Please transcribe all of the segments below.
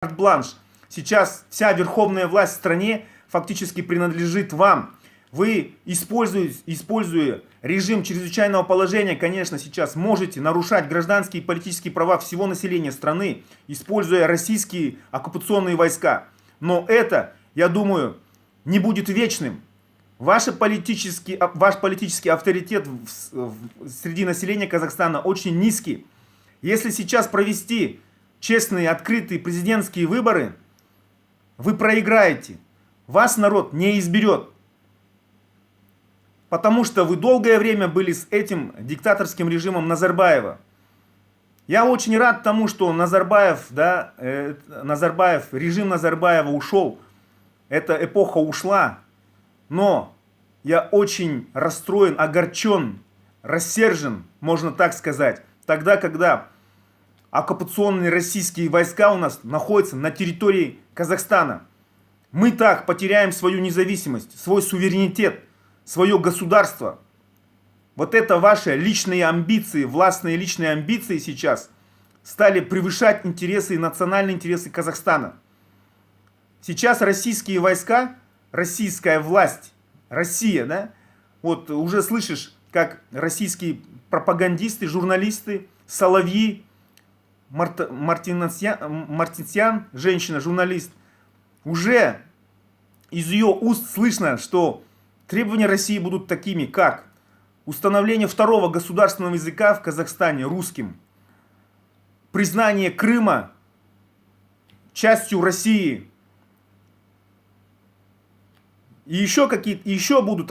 карт-бланш. Сейчас вся верховная власть в стране фактически принадлежит вам. Вы, используя режим чрезвычайного положения, конечно, сейчас можете нарушать гражданские и политические права всего населения страны, используя российские оккупационные войска. Но это, я думаю, не будет вечным. Ваш политический авторитет среди населения Казахстана очень низкий. Если сейчас провести честные, открытые президентские выборы, вы проиграете. Вас народ не изберет. Потому что вы долгое время были с этим диктаторским режимом Назарбаева. Я очень рад тому, что режим Назарбаева ушел. Эта эпоха ушла. Но я очень расстроен, огорчен, рассержен, можно так сказать. Тогда, когда оккупационные российские войска у нас находятся на территории Казахстана. Мы так потеряем свою независимость, свой суверенитет, свое государство. Вот это ваши личные амбиции, властные личные амбиции сейчас стали превышать интересы и национальные интересы Казахстана. Сейчас российские войска, российская власть, Россия, да, вот уже слышишь, как российские пропагандисты, журналисты, Соловьи, Мартинсян, женщина-журналист, уже из ее уст слышно, что требования России будут такими, как установление второго государственного языка в Казахстане русским, признание Крыма частью России, и еще будут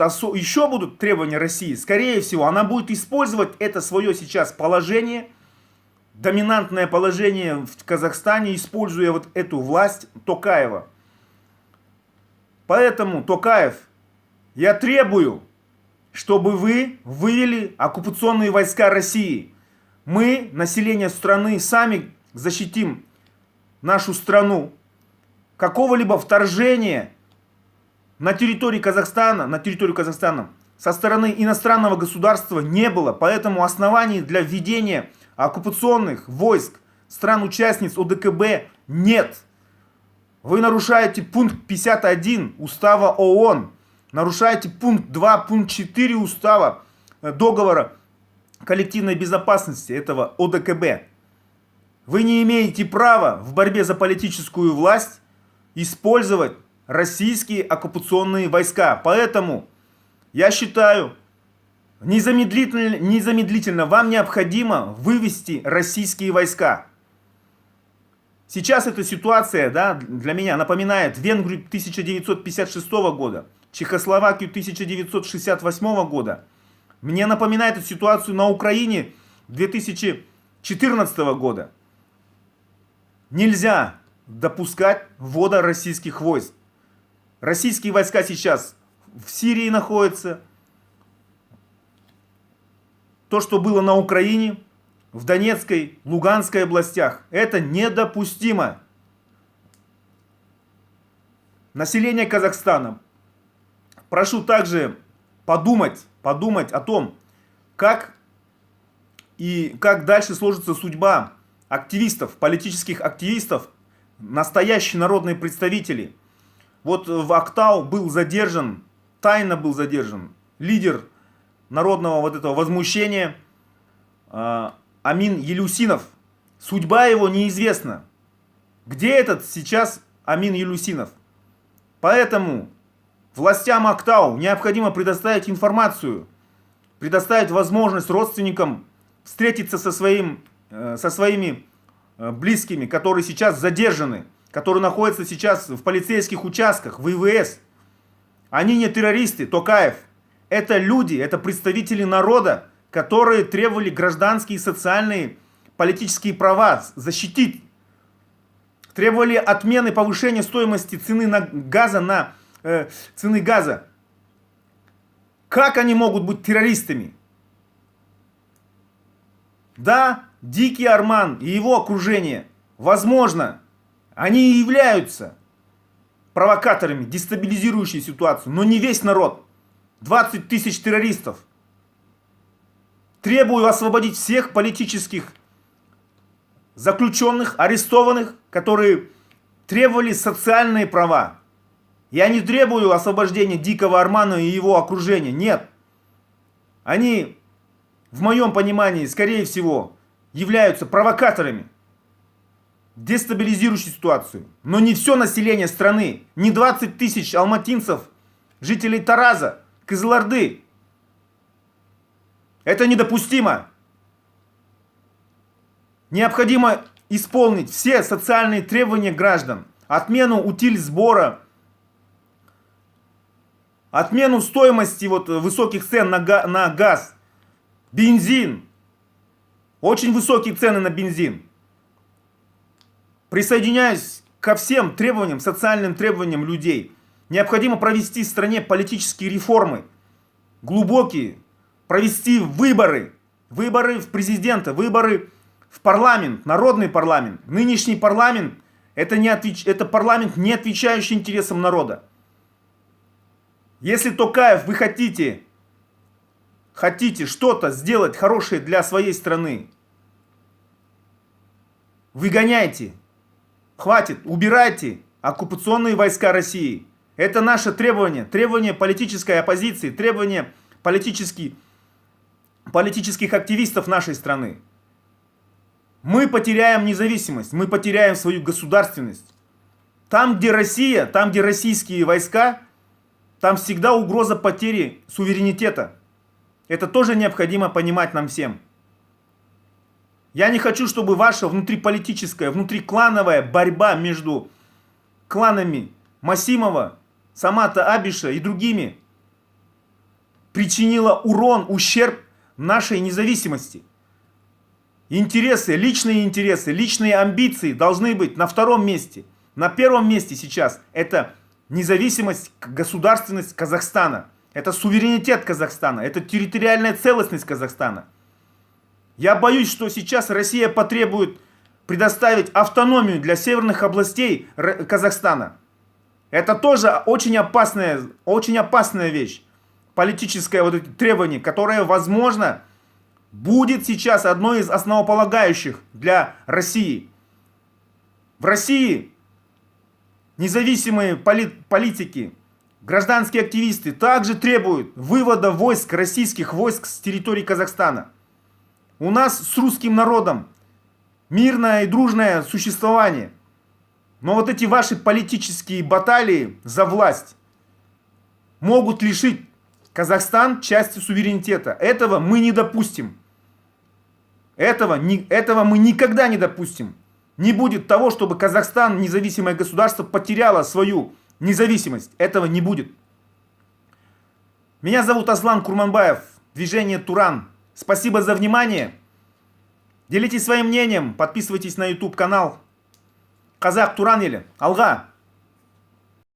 требования России. Скорее всего, она будет использовать это свое сейчас положение, доминантное положение в Казахстане, используя вот эту власть Токаева. Поэтому, Токаев, я требую, чтобы вы вывели оккупационные войска России. Мы, население страны, сами защитим нашу страну. Какого-либо вторжения на территории Казахстана со стороны иностранного государства не было. Поэтому оснований для введения оккупационных войск стран-участниц ОДКБ нет. Вы нарушаете пункт 51 Устава ООН, нарушаете пункт 2, пункт 4 Устава договора коллективной безопасности этого ОДКБ. Вы не имеете права в борьбе за политическую власть использовать российские оккупационные войска. Поэтому я считаю, незамедлительно вам необходимо вывести российские войска. Сейчас эта ситуация, да, для меня напоминает Венгрию 1956 года, Чехословакию 1968 года. Мне напоминает эту ситуацию на Украине 2014 года. Нельзя допускать ввода российских войск. Российские войска сейчас в Сирии находятся. То, что было на Украине, в Донецкой, Луганской областях, это недопустимо. Население Казахстана, прошу также подумать о том, как дальше сложится судьба активистов, политических активистов, настоящие народные представители. Вот в Актау был задержан, тайно был задержан лидер народного вот этого возмущения Амин Елюсинов. Судьба его неизвестна. Где этот сейчас Амин Елюсинов? Поэтому властям Актау необходимо предоставить информацию, предоставить возможность родственникам встретиться со своими близкими, которые сейчас задержаны, которые находятся сейчас в полицейских участках, в ИВС. Они не террористы, Токаев. Это люди, это представители народа, которые требовали гражданские, социальные, политические права защитить. Требовали отмены повышения стоимости цены газа. Как они могут быть террористами? Да, Дикий Арман и его окружение, возможно, они и являются провокаторами, дестабилизирующей ситуацию, но не весь народ. 20 тысяч террористов. Требую освободить всех политических заключенных, арестованных, которые требовали социальные права. Я не требую освобождения Дикого Армана и его окружения, нет. Они, в моем понимании, скорее всего, являются провокаторами, дестабилизирующей ситуацию. Но не все население страны, не 20 тысяч алматинцев, жителей Тараза, Кызылорды. Это недопустимо. Необходимо исполнить все социальные требования граждан. Отмену утильсбора, отмену стоимости высоких цен на газ, бензин. Очень высокие цены на бензин. Присоединяюсь ко всем требованиям, социальным требованиям людей. Необходимо провести в стране политические реформы. Глубокие. Провести выборы. Выборы в президента, выборы в парламент, народный парламент. Нынешний парламент это парламент, не отвечающий интересам народа. Если, Токаев, вы хотите что-то сделать хорошее для своей страны, выгоняйте, хватит, убирайте оккупационные войска России. Это наше требование, требование политической оппозиции, требование политических активистов нашей страны. Мы потеряем независимость, мы потеряем свою государственность. Там, где Россия, там, где российские войска, там всегда угроза потери суверенитета. Это тоже необходимо понимать нам всем. Я не хочу, чтобы ваша внутриполитическая, внутриклановая борьба между кланами Масимова, Самата Абиша и другими причинила урон, ущерб нашей независимости. Интересы, личные амбиции должны быть на втором месте. На первом месте сейчас это независимость, государственность Казахстана. Это суверенитет Казахстана. Это территориальная целостность Казахстана. Я боюсь, что сейчас Россия потребует предоставить автономию для северных областей Казахстана. Это тоже очень опасная вещь. Политическое это требование, которое, возможно, будет сейчас одной из основополагающих для России. В России независимые политики, гражданские активисты также требуют вывода российских войск с территории Казахстана. У нас с русским народом мирное и дружное существование. Но эти ваши политические баталии за власть могут лишить Казахстан части суверенитета. Этого мы не допустим. Этого мы никогда не допустим. Не будет того, чтобы Казахстан, независимое государство, потеряло свою независимость. Этого не будет. Меня зовут Аслан Курманбаев, движение Туран. Спасибо за внимание. Делитесь своим мнением, подписывайтесь на YouTube канал. Казах Туран елі. Алға!